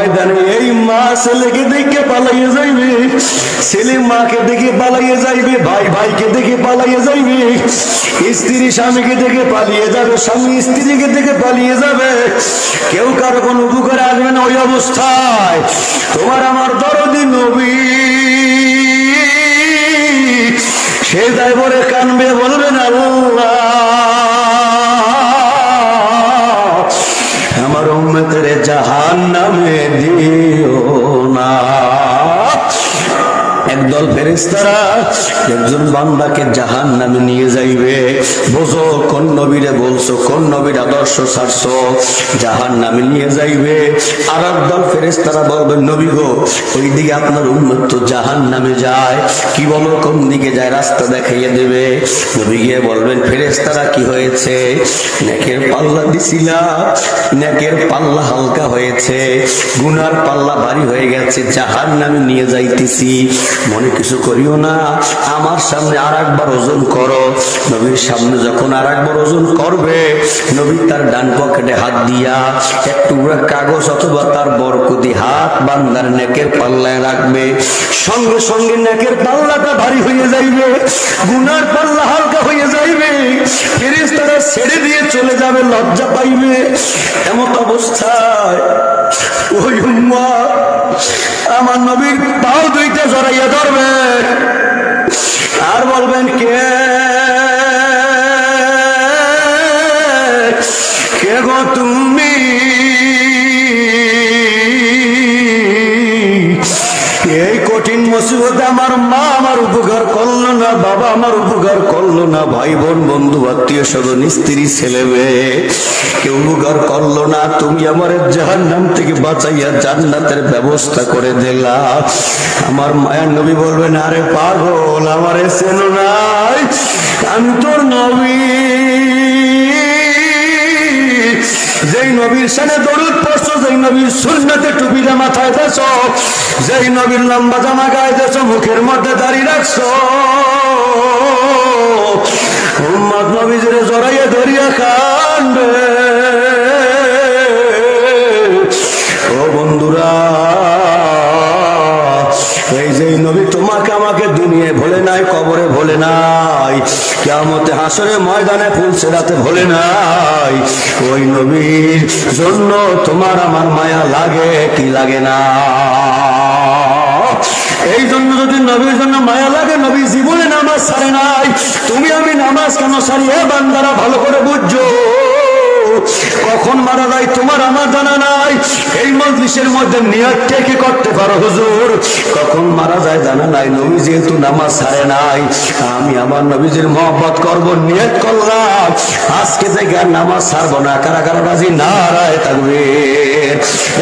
ময়দানে এই মা ছেলেকে দেখে পালাইয়ে যাইবে, ছেলে মাকে দেখে পালাইয়ে যাইবে, ভাই ভাইকে দেখে পালাইয়ে যাইবে, স্ত্রী স্বামীকে দেখে পালিয়ে যাবে, স্বামী স্ত্রীকে দেখে পালিয়ে যাবে, কেউ কারো কোনো উপকারে আসবে না। ওই অবস্থায় তোমার আমার দরদি নবী সে তাই বলে কানবে, বলবেন আল্লাহ আমার উম্মতের জাহান্নামে দিও না। একদল ফেরেশতারা একজন বান্দাকে জাহান্নামে নিয়ে যাইবে। বোঝো কোন নবীরে বলছো, কোন নবীর আদর্শ ছাড়ছো, জাহান্নামে নিয়ে যাইবে। আর একদল ফেরেশতারা বলবেন নবী গো ওইদিকে আপনার উম্মত তো জাহান্নামে যায়, কি বলো কোন দিকে যায়, রাস্তা দেখাইয়ে দেবে। নবী গিয়ে বলবেন ফেরেশতারা কি হয়েছে, নেকের পাল্লা দিছিলা, নেকের পাল্লা হালকা হয়েছে, গুনার পাল্লা ভারী হয়ে গেছে, জাহান্নামে নিয়ে যাইতেছি, মনে কিছু করিও না, আমার সামনে আর একবার ওজন করো। নবীর সামনে যখন আর একবার ওজন করবে, নবী তার ডান পকেটে হাত দিয়া একটু কাগজ অথবা তার বরকতি হাত বান্দার নেকের পাল্লায় রাখবে, সঙ্গে সঙ্গে নেকের পাল্লাটা ভারী হয়ে যাইবে, গুনার পাল্লা হালকা হয়ে যাইবে, ফেরেশতারা ছেড়ে দিয়ে চলে যাবে, লজ্জা পাইবে। এমন অবস্থায় ওই উম্মত আমার নবীর পাও দুইটা জড়াইয়া ধরবে আর বলবেন কে কে গো তুমি, এই কঠিন মুসিবতে আমার মা আমার উপকার করলো না, বাবা আমার উপকার করলো না, ভাই বোন বন্ধু আত্মীয় স্বজন স্ত্রী ছেলে মেয়ে কেউ উপকার করলো না, তুমি আমার জাহান্নাম থেকে বাঁচাইয়া জান্নাতের ব্যবস্থা করে দিলা। আমার মায়ের নবী বলবেন আরে পাগল আমারে চেনো নাই, আমি তোর নবী, যেই নবীর সামনে দরুদ পড়ছো, যেই নবীর সুন্নতে টুপিটা মাথায় দেছো, যেই নবীর লম্বা জামা গায়ে দেছো, মুখের মধ্যে দাঁড়িয়ে রাখছো, উম্মত নবীজিরে জড়াইয়া ধরিয়া কান্দে। ও বন্ধুরা, এই যে নবী তোমাকে আমাকে দুনিয়ায় ভোলে নাই, কবরে ভোলে নাই, কিয়ামতে হাসরে ময়দানে ফুলসিরাতে ভোলে নাই, ওই নবীর জন্য তোমার আমার মায়া লাগে কি লাগে না? এই জন্য যদি নবীর জন্য মায়া লাগে, নবী জীবনে নামাজ ছাড়ে নাই, তুমি আমি নামাজ কেন ছাড়ি? এ বান্দারা ভালো করে বুঝছো, কখন মারা যায় তোমার আমার জানা নাই। এই মজলিসের মধ্যে নিয়ত থেকে করতে পারো হুজুর, কখন মারা যায় জানা নাই। নবী যেহেতু নামাজ ছাড়ে নাই, আমি আমার নবীজির মহব্বত করবো, নিয়ত করলাম আজকে থেকে আর নামাজ ছাড়বো না। কারা কারা রাজি? নারায়ে তাকবীর।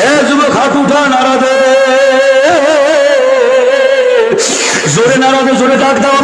এ যুবক হাত উঠা, নারা দে, জোরে নারা দে, জোরে ডাক দাও।